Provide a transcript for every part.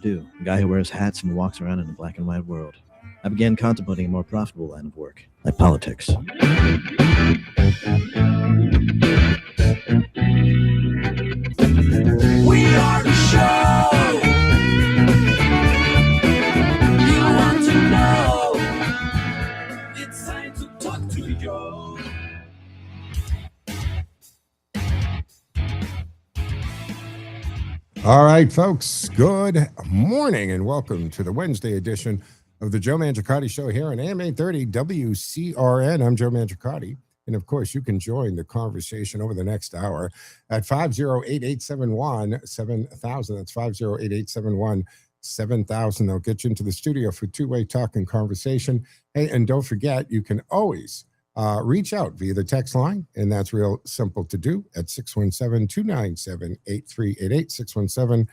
do, a guy who wears hats and walks around in a black and white world. I began contemplating a more profitable line of work, like politics. We are the show you want to know. It's time to talk to you. All right, folks, good morning and welcome to the Wednesday edition of the Joe Mangiacotti Show here on AM 830 WCRN. I'm Joe Mangiacotti. And of course, you can join the conversation over the next hour at 508-871-7000. That's 508-871-7000. They'll get you into the studio for two-way talk and conversation. Hey, and don't forget, you can always reach out via the text line, and that's real simple to do at 617-297-8388,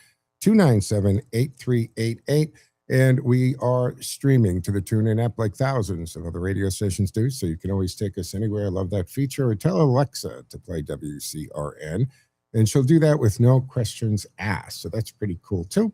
617-297-8388. And we are streaming to the TuneIn app like thousands of other radio stations do, so you can always take us anywhere. I love that feature. Or tell Alexa to play WCRN, and she'll do that with no questions asked. So that's pretty cool, too.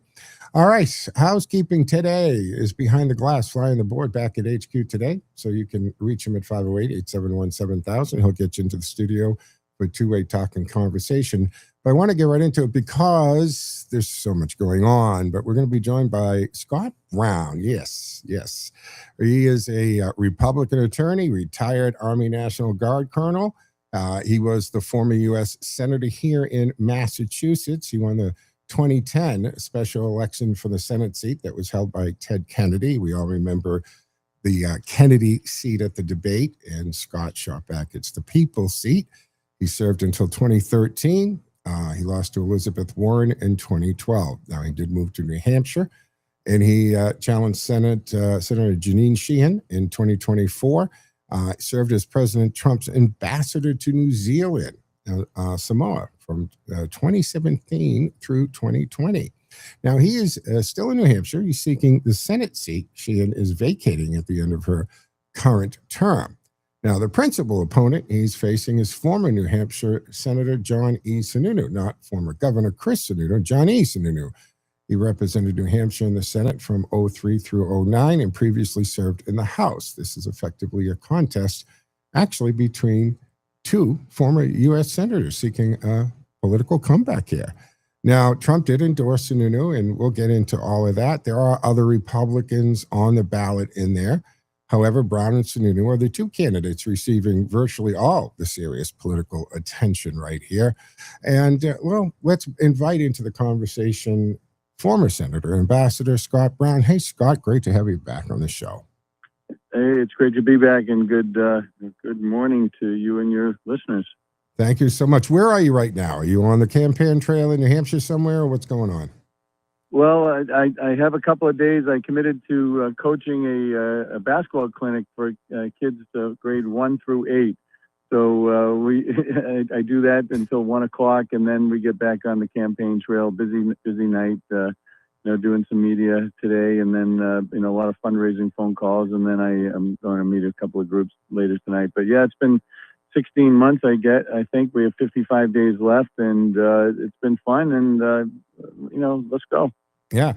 All right, housekeeping today is Behind the Glass, flying the board back at HQ today. So you can reach him at 508-871-7000. He'll get you into the studio for two-way talk and conversation. But I want to get right into it because there's so much going on. But we're going to be joined by Scott Brown. Yes. He is a Republican attorney, retired Army National Guard colonel. He was the former U.S. Senator here in Massachusetts. He won the 2010 special election for the Senate seat that was held by Ted Kennedy. We all remember the Kennedy seat at the debate, and Scott shot back. It's the people's seat. He served until 2013. He lost to Elizabeth Warren in 2012. Now, he did move to New Hampshire, and he challenged Senator Jeanine Sheehan in 2024. Served as President Trump's ambassador to New Zealand, Samoa, from 2017 through 2020. Now, he is still in New Hampshire. He's seeking the Senate seat Sheehan is vacating at the end of her current term. Now, the principal opponent he's facing is former New Hampshire Senator John E. Sununu, not former Governor Chris Sununu, John E. Sununu. He represented New Hampshire in the Senate from 2003 through 2009 and previously served in the House. This is effectively a contest actually between two former U.S. senators seeking a political comeback here. Now, Trump did endorse Sununu, and we'll get into all of that. There are other Republicans on the ballot in there. However, Brown and Sununu are the two candidates receiving virtually all the serious political attention right here. And, let's invite into the conversation former Senator, Ambassador Scott Brown. Hey, Scott, great to have you back on the show. Hey, it's great to be back, and good morning to you and your listeners. Thank you so much. Where are you right now? Are you on the campaign trail in New Hampshire somewhere, or what's going on? Well, I have a couple of days. I committed to coaching a basketball clinic for kids grade 1 through 8. So I do that until 1 o'clock, and then we get back on the campaign trail. Busy night. Doing some media today, and then a lot of fundraising phone calls, and then I am going to meet a couple of groups later tonight. But yeah, it's been 16 months. I think we have 55 days left, and it's been fun. And let's go. Yeah.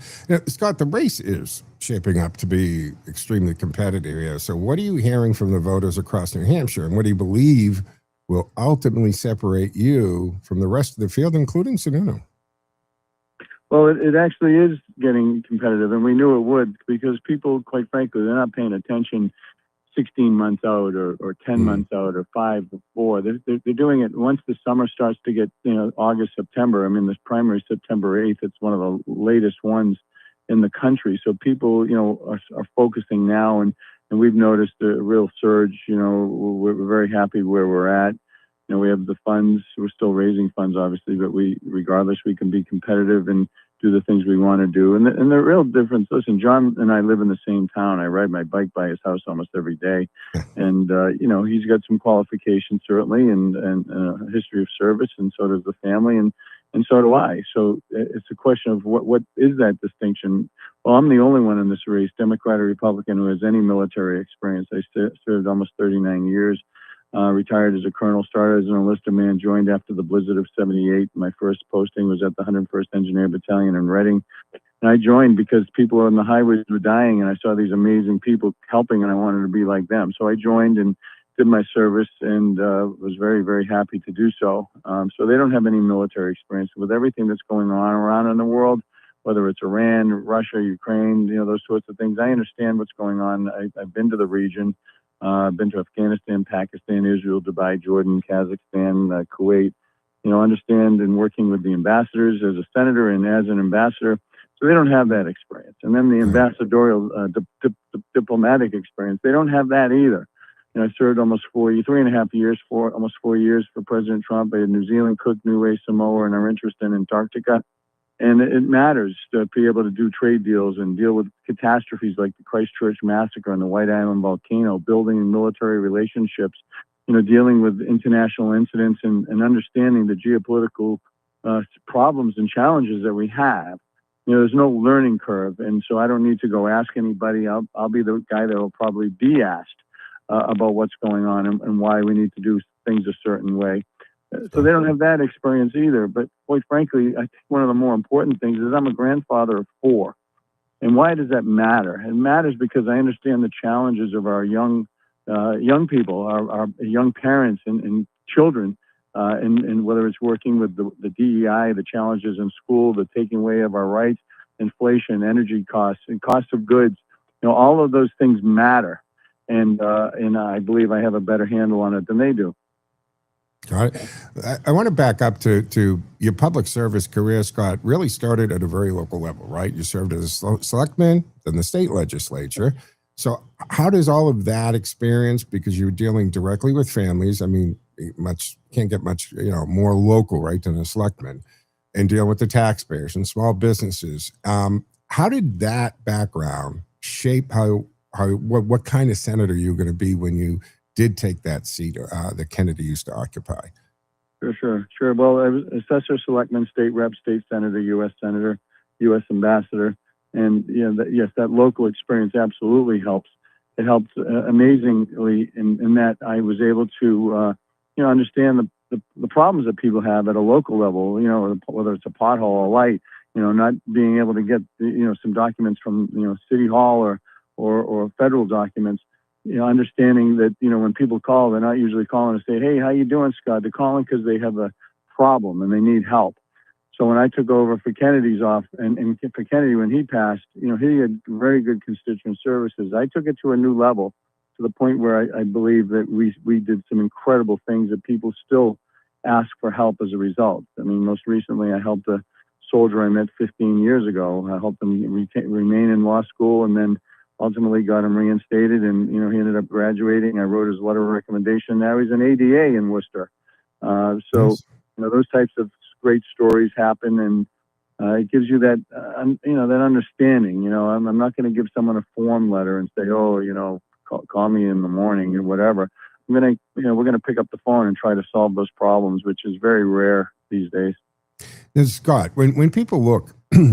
Scott, the race is shaping up to be extremely competitive here. So what are you hearing from the voters across New Hampshire, and what do you believe will ultimately separate you from the rest of the field, including Sununu? Well, it actually is getting competitive, and we knew it would, because people, quite frankly, they're not paying attention 16 months out or 10 months out or 5 or 4. They're doing it once the summer starts to get, August, September. I mean, this primary September 8th. It's one of the latest ones in the country. So people, are focusing now, and we've noticed a real surge. We're very happy where we're at. We have the funds. We're still raising funds, obviously, but regardless, we can be competitive and do the things we want to do. And the real difference, listen, John and I live in the same town. I ride my bike by his house almost every day. And, he's got some qualifications, certainly, and a history of service, and so does the family, and so do I. So it's a question of what is that distinction? Well, I'm the only one in this race, Democrat or Republican, who has any military experience. I served almost 39 years. Retired as a colonel, started as an enlisted man, joined after the blizzard of '78. My first posting was at the 101st Engineer Battalion in Reading. And I joined because people on the highways were dying, and I saw these amazing people helping, and I wanted to be like them. So I joined and did my service, and was very, very happy to do so. So they don't have any military experience. With everything that's going on around in the world, whether it's Iran, Russia, Ukraine, those sorts of things, I understand what's going on. I've been to the region. I've been to Afghanistan, Pakistan, Israel, Dubai, Jordan, Kazakhstan, Kuwait. Understand and working with the ambassadors as a senator and as an ambassador. So they don't have that experience. And then the ambassadorial diplomatic experience, they don't have that either. I served almost 3.5 years, almost 4 years for President Trump. I had New Zealand, Cook, Niue, Samoa, and our interest in Antarctica. And it matters to be able to do trade deals and deal with catastrophes like the Christchurch massacre and the White Island volcano, building military relationships, dealing with international incidents and understanding the geopolitical problems and challenges that we have. There's no learning curve. And so I don't need to go ask anybody. I'll be the guy that will probably be asked about what's going on and why we need to do things a certain way. So they don't have that experience either. But quite frankly, I think one of the more important things is I'm a grandfather of 4. And why does that matter? It matters because I understand the challenges of our young people, our young parents and children, and whether it's working with the DEI, the challenges in school, the taking away of our rights, inflation, energy costs, and cost of goods. All of those things matter. And I believe I have a better handle on it than they do. Got it. I want to back up to your public service career, Scott. Really started at a very local level, right? You served as a selectman, then the state legislature. So how does all of that experience, because you're dealing directly with families, I mean, can't get much more local, right, than a selectman, and deal with the taxpayers and small businesses. How did that background shape what kind of senator you're going to be when you did take that seat that Kennedy used to occupy? Sure. Well, I was assessor, selectman, state rep, state senator, U.S. senator, U.S. ambassador. And, yes, that local experience absolutely helps. It helps amazingly in that I was able to, understand the problems that people have at a local level, whether it's a pothole, a light, not being able to get, some documents from, City Hall or federal documents. Understanding that, when people call, they're not usually calling to say, hey, how you doing, Scott? They're calling because they have a problem and they need help. So when I took over for Kennedy's office, and for Kennedy, when he passed, he had very good constituent services. I took it to a new level, to the point where I believe that we did some incredible things that people still ask for help as a result. I mean, most recently, I helped a soldier I met 15 years ago. I helped him remain in law school, and then ultimately got him reinstated, and he ended up graduating. I wrote his letter of recommendation. Now he's an ADA in Worcester. So those types of great stories happen, and it gives you that that understanding. I'm not going to give someone a form letter and say, call me in the morning or whatever. We're going to pick up the phone and try to solve those problems, which is very rare these days. Now, Scott, when people look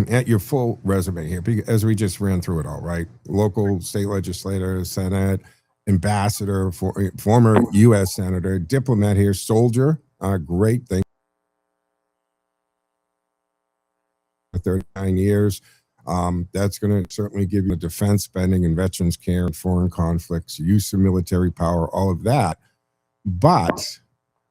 at your full resume here, as we just ran through it all, right? Local, state legislator, Senate, ambassador, former U.S. senator, diplomat here, soldier, great thing. 39 years. That's going to certainly give you defense spending and veterans care and foreign conflicts, use of military power, all of that. But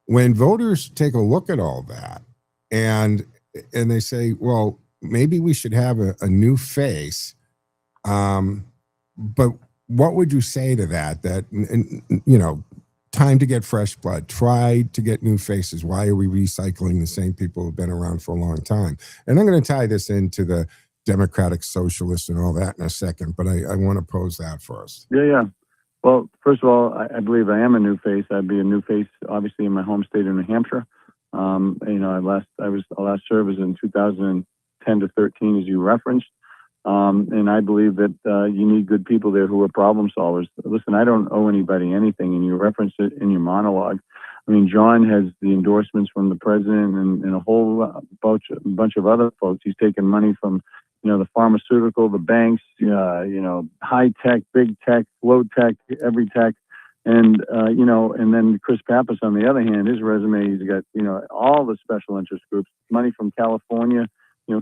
when voters take a look at all that and they say, well, maybe we should have a new face. But what would you say to that? Time to get fresh blood, try to get new faces. Why are we recycling the same people who've been around for a long time? And I'm going to tie this into the democratic socialists and all that in a second, but I want to pose that first. Yeah. Well, first of all, I believe I am a new face. I'd be a new face, obviously, in my home state of New Hampshire. I last served was in 2010 to 13, as you referenced. And I believe that you need good people there who are problem solvers. Listen, I don't owe anybody anything, and you referenced it in your monologue. I mean, John has the endorsements from the president and a whole bunch of other folks. He's taken money from, the pharmaceutical, the banks, high tech, big tech, low tech, every tech. And, and then Chris Pappas, on the other hand, his resume, he's got, all the special interest groups, money from California,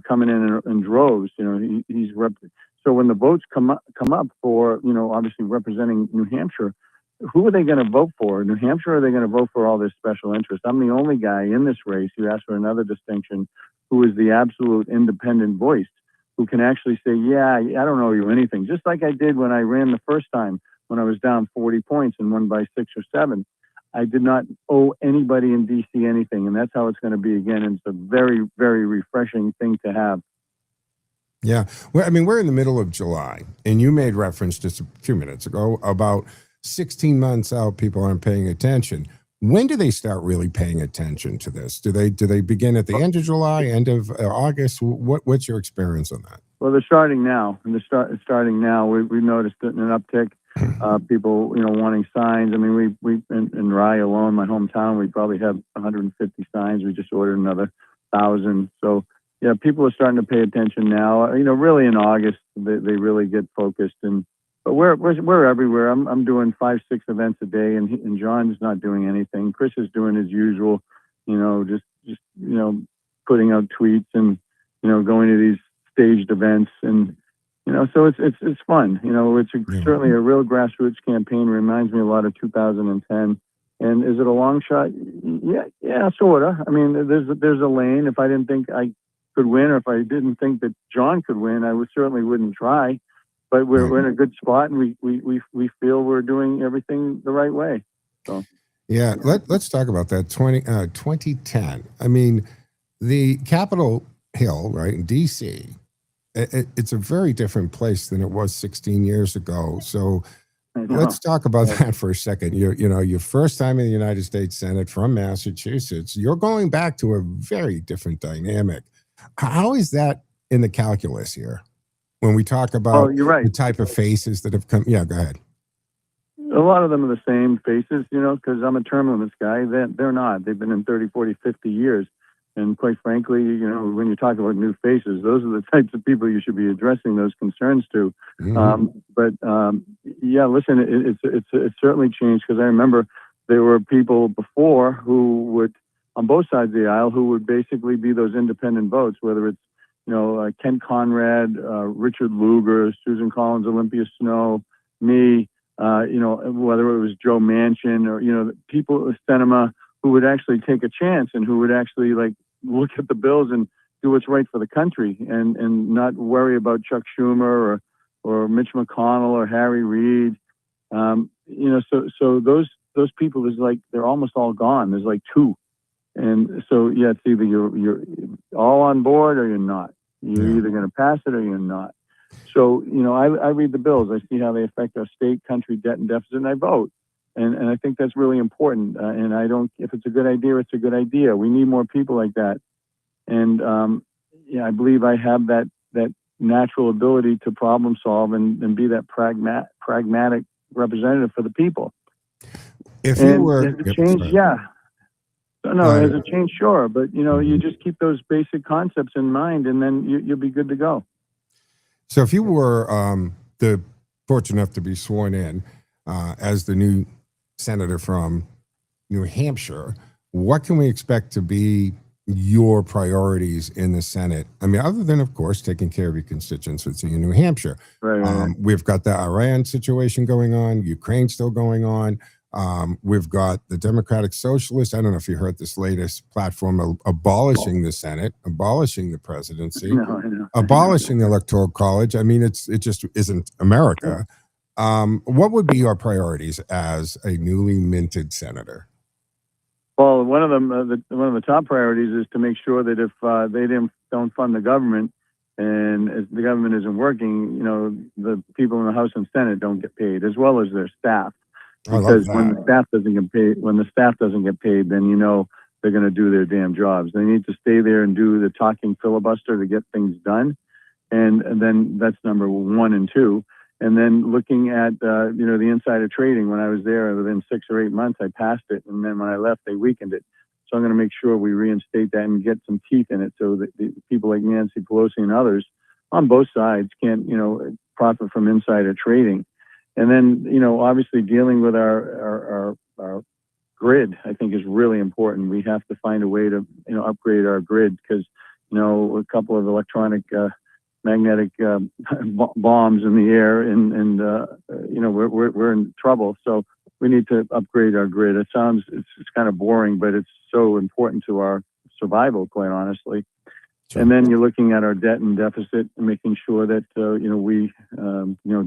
coming in droves. So when the votes come up for, obviously representing New Hampshire, who are they going to vote for? New Hampshire, or are they going to vote for all this special interest? I'm the only guy in this race who asked for another distinction, who is the absolute independent voice, who can actually say, yeah, I don't owe you anything. Just like I did when I ran the first time, when I was down 40 points and won by 6 or 7. I did not owe anybody in D.C. anything, and that's how it's going to be again. And it's a very, very refreshing thing to have. Yeah. Well, I mean, we're in the middle of July, and you made reference just a few minutes ago about 16 months out, people aren't paying attention. When do they start really paying attention to this? Do they begin at the end of July, end of August? What's your experience on that? Well, they're starting now, and they're starting now. We've noticed an uptick. People, wanting signs. I mean, we in Rye alone, my hometown, we probably have 150 signs. We just ordered another 1,000. So, yeah, people are starting to pay attention now. Really in August, they really get focused. But we're everywhere. I'm doing 5-6 events a day, and John's not doing anything. Chris is doing his usual, just putting out tweets and going to these staged events, and so it's fun. It's certainly a real grassroots campaign. Reminds me a lot of 2010. And is it a long shot? Yeah, sorta. I mean, there's a lane. If I didn't think I could win, or if I didn't think that John could win, I certainly wouldn't try. But we're in a good spot, and we feel we're doing everything the right way. So yeah, let's talk about that 2010. I mean, the Capitol Hill, right, in D.C., it's a very different place than it was 16 years ago. So let's talk about that for a second. Your first time in the United States Senate from Massachusetts, you're going back to a very different dynamic. How is that in the calculus here? When we talk about you're right. the type of faces that have come. Yeah, go ahead. A lot of them are the same faces, because I'm a term limits guy. They're not. They've been in 30, 40, 50 years. And quite frankly, when you talk about new faces, those are the types of people you should be addressing those concerns to. Mm-hmm. Yeah, listen, it's certainly changed, because I remember there were people before who would, on both sides of the aisle, who would basically be those independent votes, whether it's, Ken Conrad, Richard Lugar, Susan Collins, Olympia Snow, me, whether it was Joe Manchin or, people, Cinema, who would actually take a chance and who would actually look at the bills and do what's right for the country, and not worry about Chuck Schumer or Mitch McConnell or Harry Reid. So those people they're almost all gone. There's 2. And so, yeah, it's either you're all on board or you're not. You're either going to pass it or you're not. So, I read the bills. I see how they affect our state, country, debt, and deficit, and I vote. And I think that's really important. And if it's a good idea, it's a good idea. We need more people like that. And, I believe I have that natural ability to problem solve and be that pragmatic representative for the people. If you were... Has it changed? Yeah. No, has it changed? Sure. But, you just keep those basic concepts in mind, and then you'll be good to go. So if you were fortunate enough to be sworn in as the new senator from New Hampshire, what can we expect to be your priorities in the Senate? I mean, other than, of course, taking care of your constituency in New Hampshire. Right. We've got the Iran situation going on, Ukraine still going on. We've got the Democratic Socialists. I don't know if you heard this latest platform, abolishing the Senate, abolishing the presidency, abolishing the Electoral College. I mean, it just isn't America. What would be your priorities as a newly minted senator? Well, one of the top priorities is to make sure that if they don't fund the government, and if the government isn't working, the people in the House and Senate don't get paid, as well as their staff. Because when the staff doesn't get paid, then they're going to do their damn jobs. They need to stay there and do the talking filibuster to get things done, and then that's number 1 and 2. And then looking at the insider trading. When I was there, within 6 or 8 months, I passed it, and then when I left, they weakened it. So I'm going to make sure we reinstate that and get some teeth in it, so that the people like Nancy Pelosi and others on both sides can't profit from insider trading. And then, obviously dealing with our grid, I think, is really important. We have to find a way to, upgrade our grid because, a couple of electronic magnetic bombs in the air, and we're in trouble. So we need to upgrade our grid. It's kind of boring, but it's so important to our survival, quite honestly. Sure. And then you're looking at our debt and deficit and making sure that we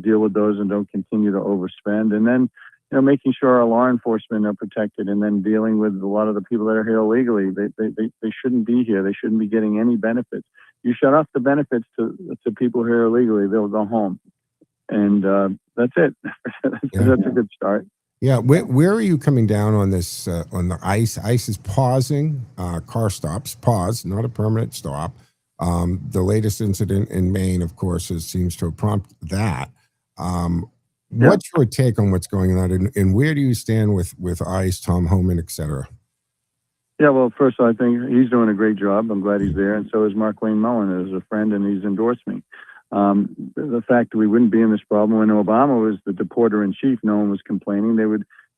deal with those and don't continue to overspend. And then making sure our law enforcement are protected, and then dealing with a lot of the people that are here illegally. They shouldn't be here. They shouldn't be getting any benefits. You shut off the benefits to people here illegally, they'll go home. And that's it. That's a good start. Yeah, where are you coming down on this, on the ICE? ICE is pausing car stops, pause, not a permanent stop. The latest incident in Maine, of course, seems to have prompted that. What's your take on what's going on, and where do you stand with ICE, Tom Homan, et cetera? Yeah, well, first of all, I think he's doing a great job. I'm glad he's there, and so is Mark Wayne Mullen as a friend, and he's endorsed me. The fact that we wouldn't be in this problem when Obama was the deporter in chief, no one was complaining.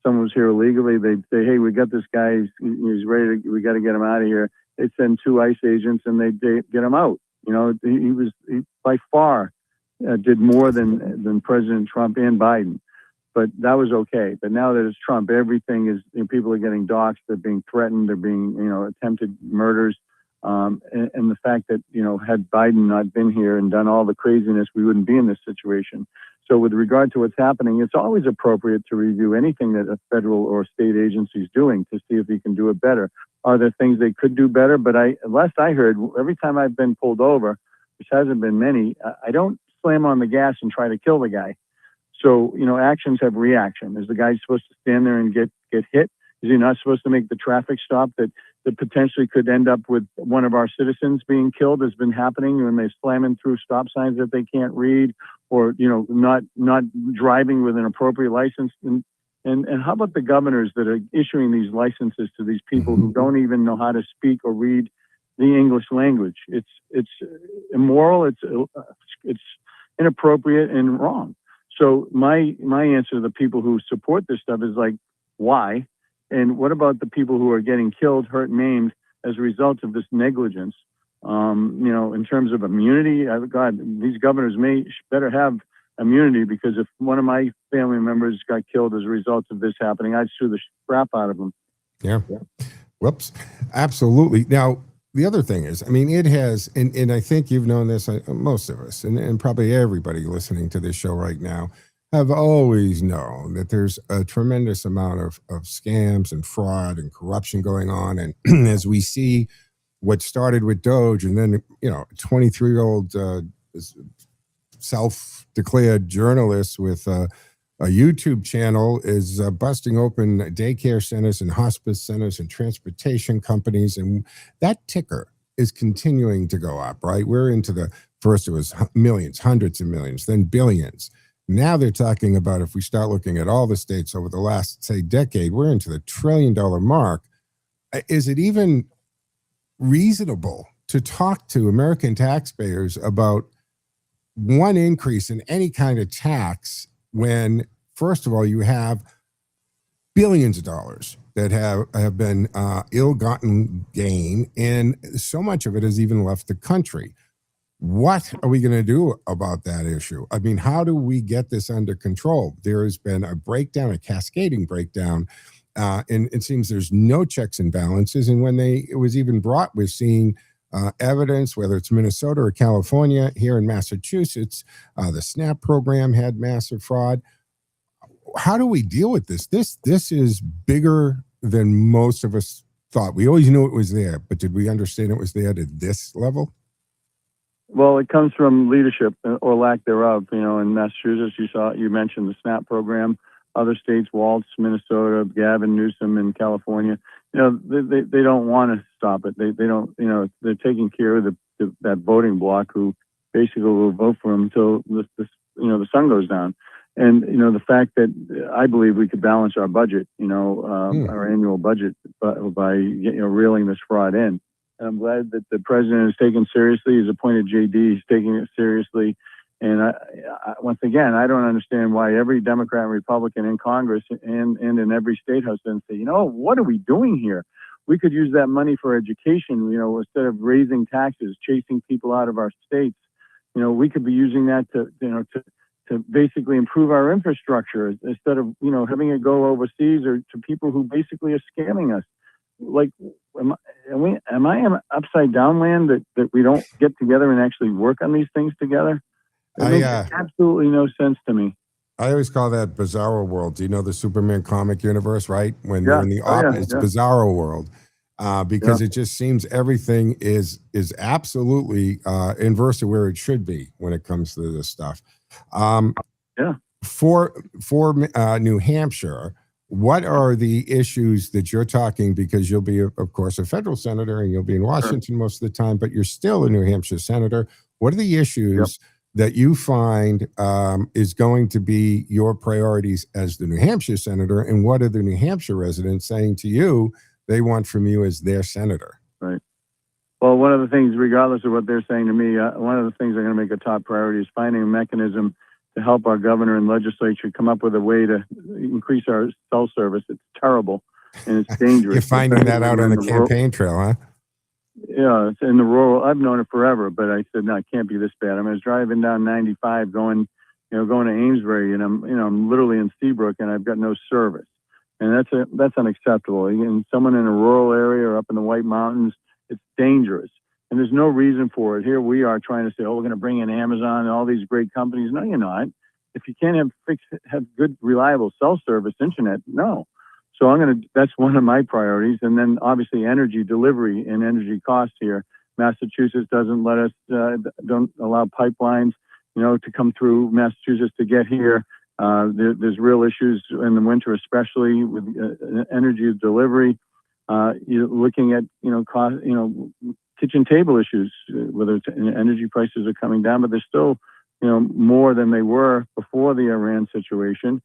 Someone was here illegally, they'd say, "Hey, we got this guy. He's ready. We got to get him out of here." They'd send 2 ICE agents, and they'd get him out. He by far did more than President Trump and Biden, but that was okay. But now that it's Trump, everything is, people are getting doxxed, they're being threatened, they're being, attempted murders. And the fact that, had Biden not been here and done all the craziness, we wouldn't be in this situation. So with regard to what's happening, it's always appropriate to review anything that a federal or state agency is doing to see if we can do it better. Are there things they could do better? But last I heard, every time I've been pulled over, which hasn't been many, I don't slam on the gas and try to kill the guy. So, actions have reaction. Is the guy supposed to stand there and get hit? Is he not supposed to make the traffic stop that potentially could end up with one of our citizens being killed, has been happening when they're slamming through stop signs that they can't read, or, not driving with an appropriate license? And how about the governors that are issuing these licenses to these people who don't even know how to speak or read the English language? It's immoral. It's inappropriate and wrong. So my answer to the people who support this stuff is like, why? And what about the people who are getting killed, hurt, maimed as a result of this negligence? In terms of immunity, God, these governors better have immunity, because if one of my family members got killed as a result of this happening, I'd sue the crap out of them. Yeah. Whoops. Absolutely. Now, the other thing is, it has, and I think you've known this, most of us, and probably everybody listening to this show right now, have always known that there's a tremendous amount of scams and fraud and corruption going on. And as we see what started with Doge, and then, 23-year-old self-declared journalist with a YouTube channel is busting open daycare centers and hospice centers and transportation companies. And that ticker is continuing to go up, right? We're into first it was millions, hundreds of millions, then billions. Now they're talking about, if we start looking at all the states over the last, say, decade, we're into the $1 trillion mark. Is it even reasonable to talk to American taxpayers about one increase in any kind of tax when, first of all, you have billions of dollars that have been ill-gotten gain, and so much of it has even left the country? What are we going to do about that issue? How do we get this under control? There has been a breakdown, a cascading breakdown, and it seems there's no checks and balances. And when it was even brought, we're seeing evidence, whether it's Minnesota or California, here in Massachusetts, the SNAP program had massive fraud. How do we deal with this? This is bigger than most of us thought. We always knew it was there, but did we understand it was there to this level? Well, it comes from leadership or lack thereof. In Massachusetts, you mentioned the SNAP program. Other states, Waltz, Minnesota, Gavin Newsom in California, they don't want to stop it. They don't, they're taking care of that voting bloc who basically will vote for them until the sun goes down. And, the fact that I believe we could balance our budget, our annual budget by reeling this fraud in. And I'm glad that the president is taken seriously. He's appointed JD. He's taking it seriously. And once again, I don't understand why every Democrat and Republican in Congress and in every state house doesn't say, what are we doing here? We could use that money for education, instead of raising taxes, chasing people out of our states. We could be using that to basically improve our infrastructure instead of, having it go overseas or to people who basically are scamming us. Like, am I in upside down land that we don't get together and actually work on these things together? It makes absolutely no sense to me. I always call that Bizarro World. Do you know the Superman comic universe, right? When they're in the it's Bizarro World. Because it just seems everything is absolutely inverse to where it should be when it comes to this stuff. For New Hampshire, what are the issues that you're talking? Because you'll be, of course, a federal senator and you'll be in Washington most of the time, but you're still a New Hampshire senator. What are the issues that you find is going to be your priorities as the New Hampshire senator, and what are the New Hampshire residents saying to you they want from you as their senator? Right. Well, one of the things, regardless of what they're saying to me, one of the things I'm going to make a top priority is finding a mechanism to help our governor and legislature come up with a way to increase our cell service. It's terrible and it's dangerous. You're finding that out on the campaign trail, huh? Yeah, it's in the rural. I've known it forever, but I said, no, it can't be this bad. I was driving down 95 going to Amesbury, and I'm literally in Seabrook, and I've got no service. And that's unacceptable. And someone in a rural area or up in the White Mountains, it's dangerous. And there's no reason for it. Here we are trying to say, we're going to bring in Amazon and all these great companies. No, you're not. If you can't have good, reliable cell service, internet, no. So that's one of my priorities. And then obviously energy delivery and energy costs here. Massachusetts doesn't let us, don't allow pipelines, to come through Massachusetts to get here. There's real issues in the winter, especially with energy delivery. You're looking at, cost, kitchen table issues, whether it's energy prices are coming down, but they're still, more than they were before the Iran situation.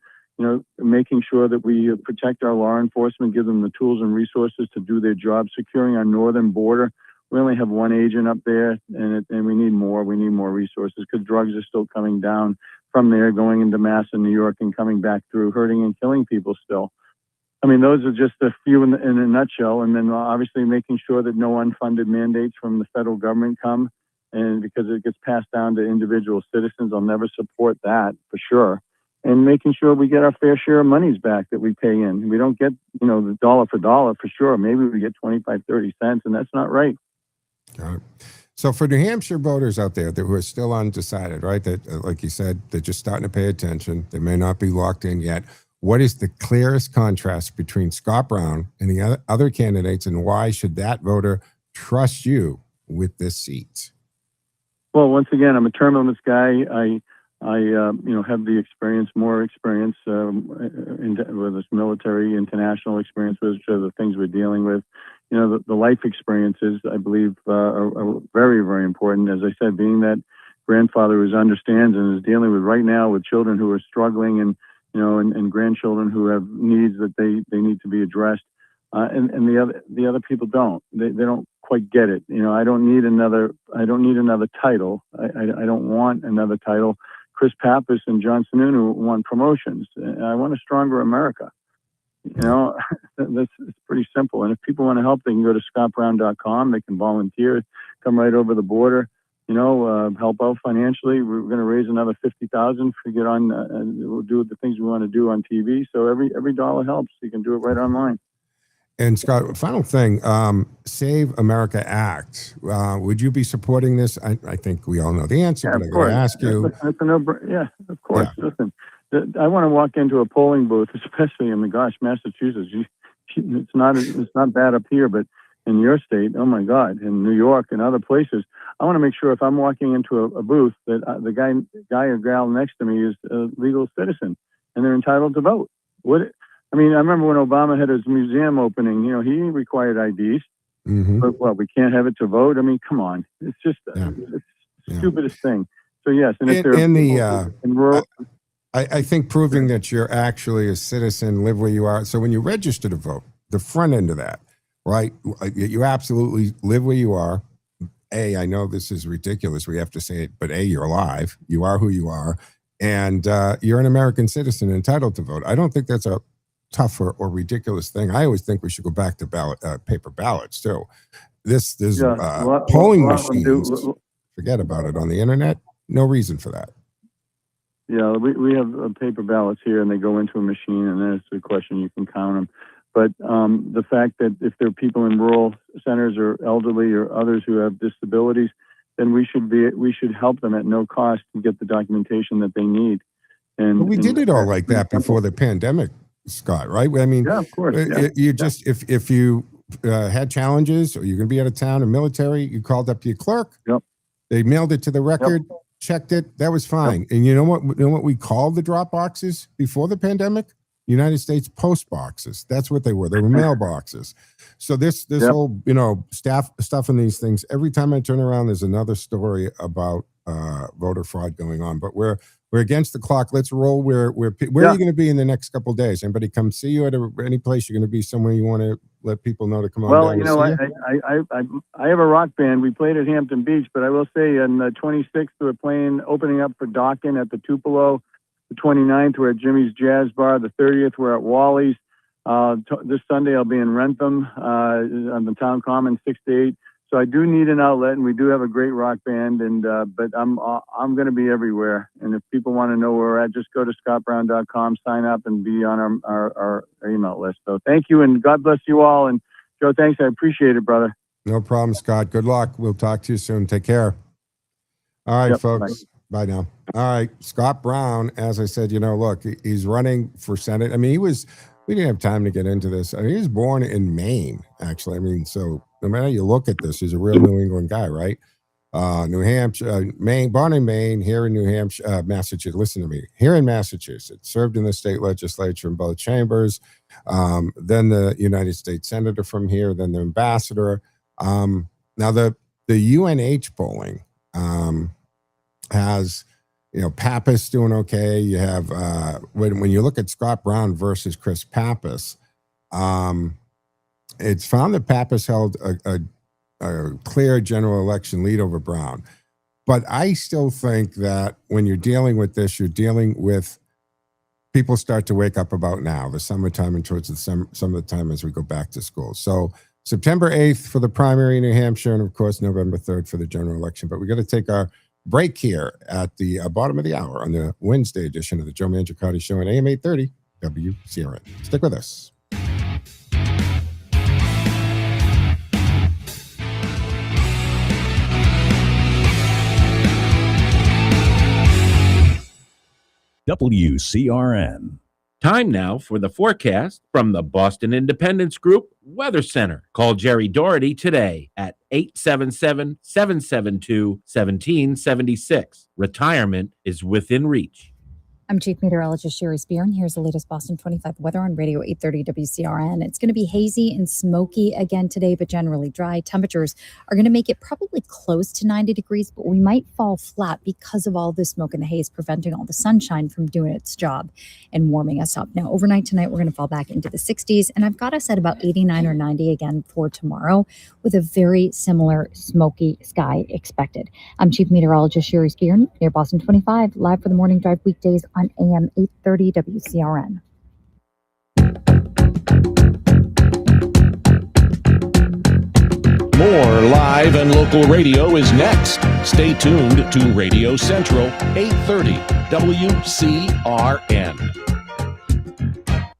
Making sure that we protect our law enforcement, give them the tools and resources to do their job, securing our northern border. We only have one agent up there, and we need more. We need more resources because drugs are still coming down from there, going into Mass in New York and coming back through, hurting and killing people still. I mean, those are just a few in a nutshell. And then obviously making sure that no unfunded mandates from the federal government come, and because it gets passed down to individual citizens, I'll never support that for sure. And making sure we get our fair share of monies back that we pay in. We don't get, the dollar for dollar for sure. Maybe we get 25, 30 cents, and that's not right. Got it. So for New Hampshire voters out there who are still undecided, right, that, like you said, they're just starting to pay attention, they may not be locked in yet, what is the clearest contrast between Scott Brown and the other candidates, and why should that voter trust you with this seat? Well, once again, I'm a term limits guy. I have the experience, more experience with this military, international experience, which are the things we're dealing with. The life experiences, I believe, are very, very important. As I said, being that grandfather who understands and is dealing with right now with children who are struggling and grandchildren who have needs that they need to be addressed. And the other people don't. They don't quite get it. I don't need another title. I don't want another title. Chris Pappas and John Sununu want promotions. I want a stronger America. It's pretty simple. And if people want to help, they can go to scottbrown.com. They can volunteer, come right over the border, help out financially. We're going to raise another $50,000 to get on. We'll do the things we want to do on TV. So every dollar helps. You can do it right online. And Scott, final thing, Save America Act. Would you be supporting this? I think we all know the answer, but I'm going to ask you. That's a no-brainer. Yeah, of course. Yeah. Listen, I want to walk into a polling booth, especially in Massachusetts. It's not bad up here, but in your state, oh my God, in New York and other places, I want to make sure if I'm walking into a booth that the guy or gal next to me is a legal citizen and they're entitled to vote. I remember when Obama had his museum opening, he required IDs, but we can't have it to vote. Come on. It's just it's the stupidest thing. So yes. And if in rural, I think proving that you're actually a citizen, live where you are. So when you register to vote, the front end of that, right? You absolutely live where you are, I know this is ridiculous. We have to say it, but you're alive. You are who you are. And you're an American citizen entitled to vote. I don't think that's a tough or ridiculous thing. I always think we should go back to paper ballots too. There's polling machines. Forget about it on the internet. No reason for that. Yeah, we have paper ballots here, and they go into a machine, and then it's a question, you can count them. But the fact that if there are people in rural centers or elderly or others who have disabilities, then we should help them at no cost to get the documentation that they need. And we did it all like that before the pandemic, Scott, right? I mean, yeah, of course. You just if you had challenges or you're going to be out of town or military, you called up your clerk. Yep. They mailed it to the record, checked it. That was fine. Yep. And you know what we called the drop boxes before the pandemic? United States post boxes. That's what they were. They were mailboxes. So this whole, stuff in these things, every time I turn around, there's another story about voter fraud going on. But we're against the clock. Let's roll. Where are you going to be in the next couple of days? Anybody come see you at any place? You're going to be somewhere you want to let people know to come on down? Well, I have a rock band. We played at Hampton Beach, but I will say on the 26th, we're playing, opening up for Dawkin at the Tupelo. The 29th, we're at Jimmy's Jazz Bar. The 30th, we're at Wally's. This Sunday, I'll be in Rentham on the Town Common, 6 to 8. So I do need an outlet, and we do have a great rock band. And but I'm going to be everywhere. And if people want to know where we're at, just go to scottbrown.com, sign up, and be on our email list. So thank you, and God bless you all. And Joe, thanks. I appreciate it, brother. No problem, Scott. Good luck. We'll talk to you soon. Take care. All right, folks. Bye now. All right. Scott Brown, as I said, look, he's running for Senate. I mean, we didn't have time to get into this. I mean, he was born in Maine, actually. I mean, so no matter how you look at this, he's a real New England guy, right? New Hampshire, Maine, born in Maine, here in New Hampshire, Massachusetts. Listen to me. Here in Massachusetts, served in the state legislature in both chambers, then the United States senator from here, then the ambassador. Now, the UNH polling has, Pappas doing okay. You have, when you look at Scott Brown versus Chris Pappas, it's found that Pappas held a clear general election lead over Brown. But I still think that when you're dealing with this, you're dealing with people start to wake up about now, the summertime and towards the summertime as we go back to school. So September 8th for the primary in New Hampshire, and of course, November 3rd for the general election. But we got to take our break here at the bottom of the hour on the Wednesday edition of the Joe Mangiacotti Show on AM 830 WCRN. Stick with us. WCRN. Time now for the forecast from the Boston Independence Group Weather Center. Call Jerry Doherty today at 877-772-1776. Retirement is within reach. I'm Chief Meteorologist Sherry Spear, and here's the latest Boston 25 weather on Radio 830 WCRN. It's going to be hazy and smoky again today, but generally dry. Temperatures are going to make it probably close to 90 degrees, but we might fall flat because of all the smoke and the haze, preventing all the sunshine from doing its job and warming us up. Now, overnight tonight, we're going to fall back into the 60s, and I've got us at about 89 or 90 again for tomorrow, with a very similar smoky sky expected. I'm Chief Meteorologist Sherry Spear, near Boston 25, live for the morning drive weekdays on AM 830 WCRN. More live and local radio is next. Stay tuned to Radio Central 830 WCRN.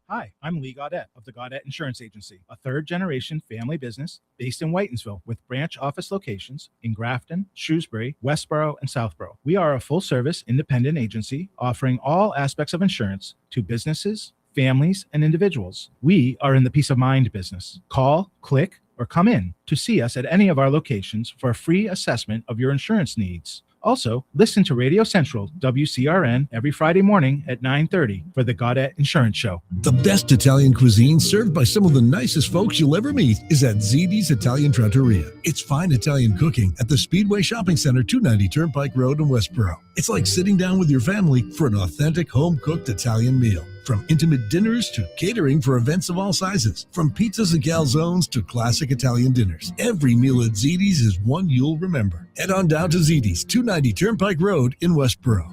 Hi, I'm Lee Gaudette of the Gaudette Insurance Agency, a third-generation family business based in Whitensville with branch office locations in Grafton, Shrewsbury, Westboro, and Southborough. We are a full-service independent agency offering all aspects of insurance to businesses, families, and individuals. We are in the peace of mind business. Call, click, or come in to see us at any of our locations for a free assessment of your insurance needs. Also, listen to Radio Central WCRN every Friday morning at 9:30 for the Gaudette Insurance Show. The best Italian cuisine served by some of the nicest folks you'll ever meet is at Zidi's Italian Trattoria. It's fine Italian cooking at the Speedway Shopping Center, 290 Turnpike Road in Westboro. It's like sitting down with your family for an authentic home-cooked Italian meal. From intimate dinners to catering for events of all sizes. From pizzas and calzones to classic Italian dinners. Every meal at Ziti's is one you'll remember. Head on down to Ziti's, 290 Turnpike Road in Westboro.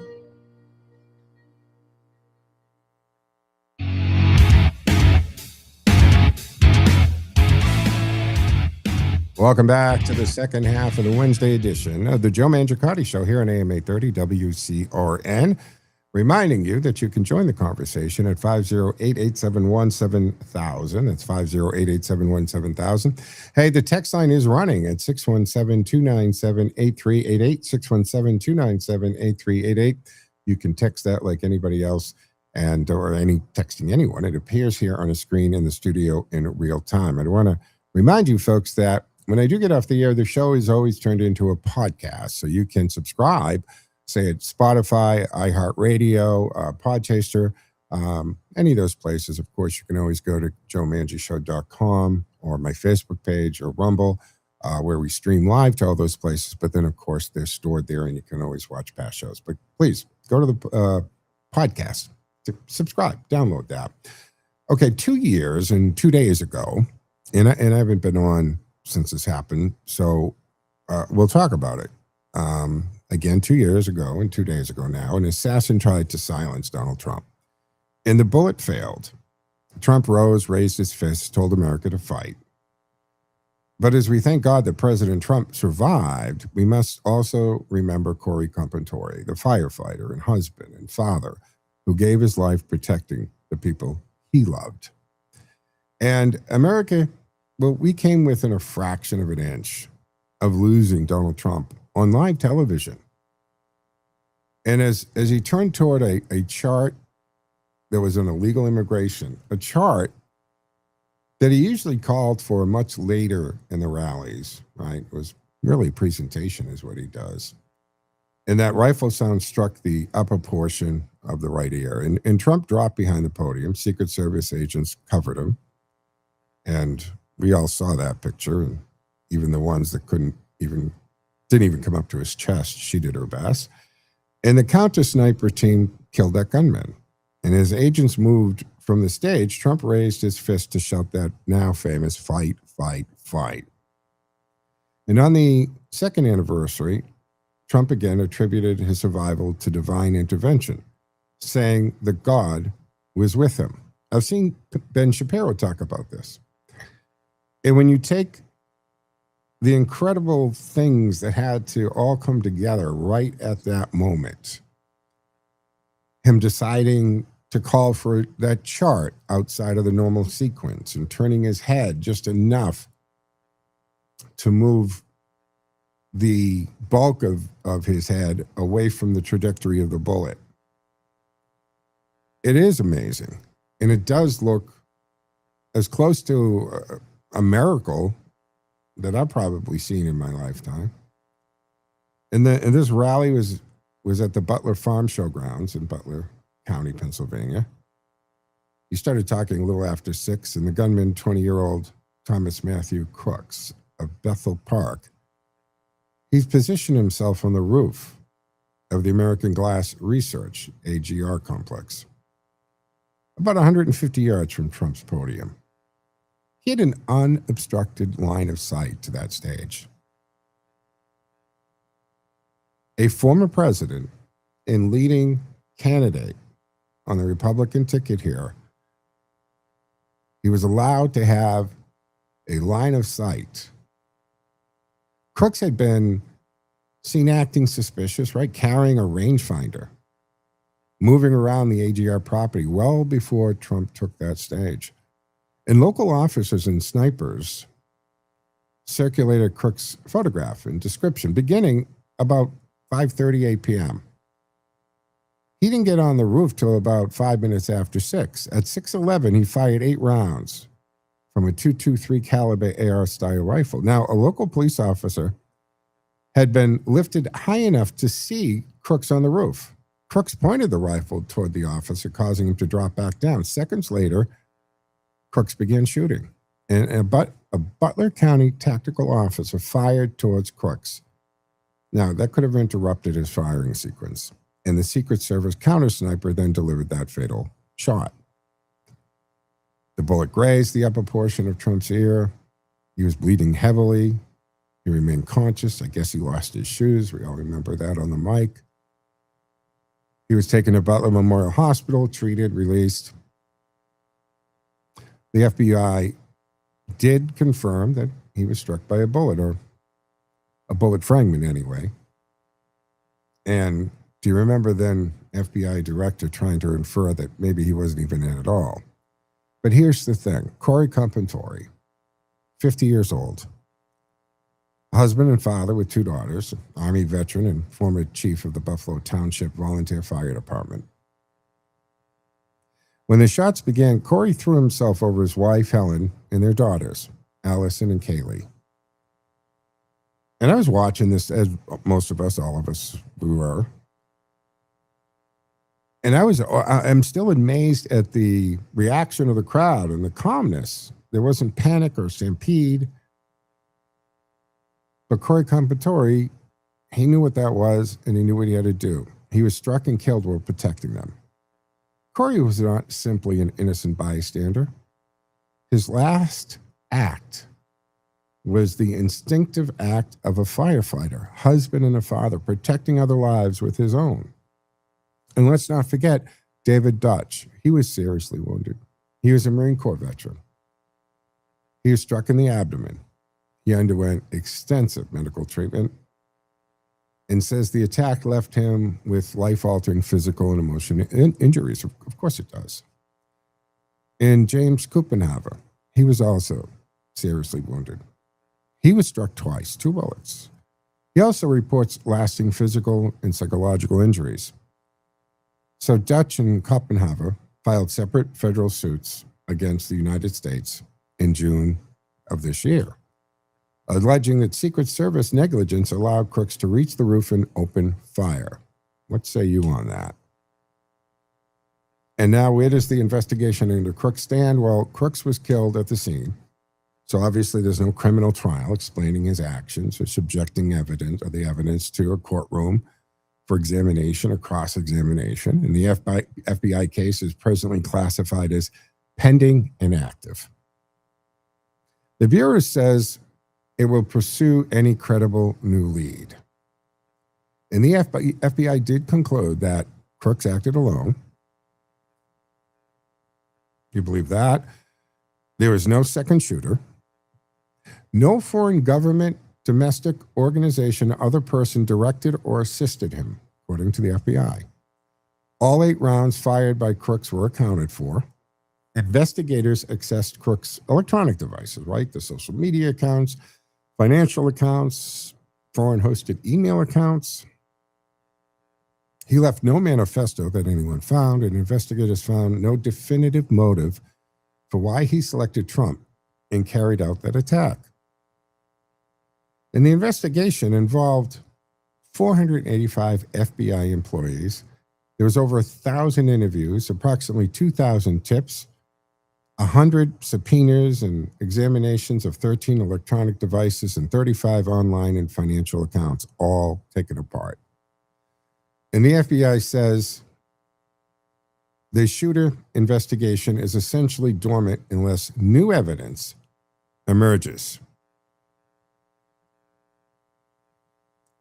Welcome back to the second half of the Wednesday edition of the Joe Mangiacotti Show here on AM 830 WCRN. Reminding you that you can join the conversation at 508-871-7000. That's 508-871-7000. Hey, the text line is running at 617-297-8388, 617-297-8388. You can text that like anybody else and or any texting anyone. It appears here on a screen in the studio in real time. I want to remind you folks that when I do get off the air, the show is always turned into a podcast, so you can subscribe, say at Spotify, iHeartRadio, Podchaser, any of those places. Of course, you can always go to joemangiashow.com or my Facebook page or Rumble, where we stream live to all those places. But then, of course, they're stored there, and you can always watch past shows. But please go to the podcast, to subscribe, download that. Okay, 2 years and 2 days ago, and I haven't been on since this happened, so we'll talk about it. Again, 2 years ago and 2 days ago now, an assassin tried to silence Donald Trump. And the bullet failed. Trump raised his fist, told America to fight. But as we thank God that President Trump survived, we must also remember Corey Comperatore, the firefighter and husband and father who gave his life protecting the people he loved. And America, well, we came within a fraction of an inch of losing Donald Trump on live television. And as he turned toward a chart that was on illegal immigration, a chart that he usually called for much later in the rallies, right? It was really presentation is what he does. And that rifle sound struck the upper portion of the right ear. And Trump dropped behind the podium. Secret Service agents covered him. And we all saw that picture. And even the ones that didn't even come up to his chest, she did her best. And the counter-sniper team killed that gunman. And as agents moved from the stage, Trump raised his fist to shout that now famous fight, fight, fight. And on the second anniversary, Trump again attributed his survival to divine intervention, saying that God was with him. I've seen Ben Shapiro talk about this. And when you take the incredible things that had to all come together right at that moment, him deciding to call for that chart outside of the normal sequence and turning his head just enough to move the bulk of his head away from the trajectory of the bullet. It is amazing. And it does look as close to a miracle that I've probably seen in my lifetime. And this rally was at the Butler Farm Showgrounds in Butler County, Pennsylvania. He started talking a little after 6, and the gunman, 20-year-old Thomas Matthew Crooks of Bethel Park, he's positioned himself on the roof of the American Glass Research, AGR complex, about 150 yards from Trump's podium. He had an unobstructed line of sight to that stage. A former president and leading candidate on the Republican ticket here, he was allowed to have a line of sight. Crooks had been seen acting suspicious, right? Carrying a rangefinder, moving around the AGR property well before Trump took that stage. And local officers and snipers circulated Crooks' photograph and description beginning about 5:38 p.m. He didn't get on the roof till about 5 minutes after 6. At 6:11, he fired 8 rounds from a .223 caliber AR-style rifle. Now, a local police officer had been lifted high enough to see Crooks on the roof. Crooks pointed the rifle toward the officer, causing him to drop back down. Seconds later, Crooks began shooting, and a Butler County tactical officer fired towards Crooks. Now, that could have interrupted his firing sequence, and the Secret Service counter-sniper then delivered that fatal shot. The bullet grazed the upper portion of Trump's ear. He was bleeding heavily. He remained conscious. I guess he lost his shoes. We all remember that on the mic. He was taken to Butler Memorial Hospital, treated, released. The FBI did confirm that he was struck by a bullet, or a bullet fragment anyway. And do you remember then FBI director trying to infer that maybe he wasn't even in at all? But here's the thing. Corey Comperatore, 50 years old, husband and father with 2 daughters, Army veteran and former chief of the Buffalo Township Volunteer Fire Department. When the shots began, Corey threw himself over his wife, Helen, and their daughters, Allison and Kaylee. And I was watching this, as most of us, all of us, we were. And I'm still amazed at the reaction of the crowd and the calmness. There wasn't panic or stampede. But Corey Comperatore, he knew what that was, and he knew what he had to do. He was struck and killed while protecting them. Corey was not simply an innocent bystander. His last act was the instinctive act of a firefighter, husband and a father, protecting other lives with his own. And let's not forget David Dutch. He was seriously wounded. He was a Marine Corps veteran. He was struck in the abdomen. He underwent extensive medical treatment and says the attack left him with life-altering physical and emotional injuries. Of course it does. And James Kuppenhaver, he was also seriously wounded. He was struck twice, 2 bullets. He also reports lasting physical and psychological injuries. So Dutch and Kuppenhaver filed separate federal suits against the United States in June of this year, alleging that Secret Service negligence allowed crooks to reach the roof and open fire. What say you on that? And now, where does the investigation into Crooks stand? Well, Crooks was killed at the scene. So obviously there's no criminal trial explaining his actions or subjecting the evidence to a courtroom for examination or cross-examination. And the FBI case is presently classified as pending and active. The Bureau says it will pursue any credible new lead. And the FBI did conclude that Crooks acted alone. You believe that? There was no second shooter. No foreign government, domestic organization, or other person directed or assisted him, according to the FBI. All 8 rounds fired by Crooks were accounted for. Investigators accessed Crooks' electronic devices, right? The social media accounts, financial accounts, foreign-hosted email accounts. He left no manifesto that anyone found, and investigators found no definitive motive for why he selected Trump and carried out that attack. And the investigation involved 485 FBI employees. There was over 1,000 interviews, approximately 2,000 tips, 100 subpoenas and examinations of 13 electronic devices and 35 online and financial accounts, all taken apart. And the FBI says the shooter investigation is essentially dormant unless new evidence emerges.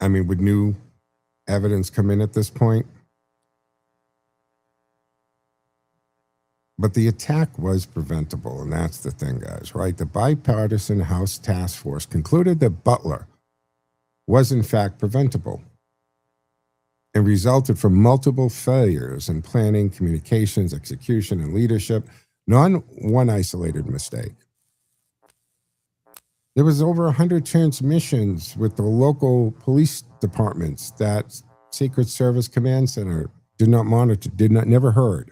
I mean, would new evidence come in at this point? But the attack was preventable, and that's the thing, guys, right? The bipartisan House task force concluded that Butler was, in fact, preventable and resulted from multiple failures in planning, communications, execution, and leadership, not one isolated mistake. There was over 100 transmissions with the local police departments that Secret Service Command Center did not monitor, never heard,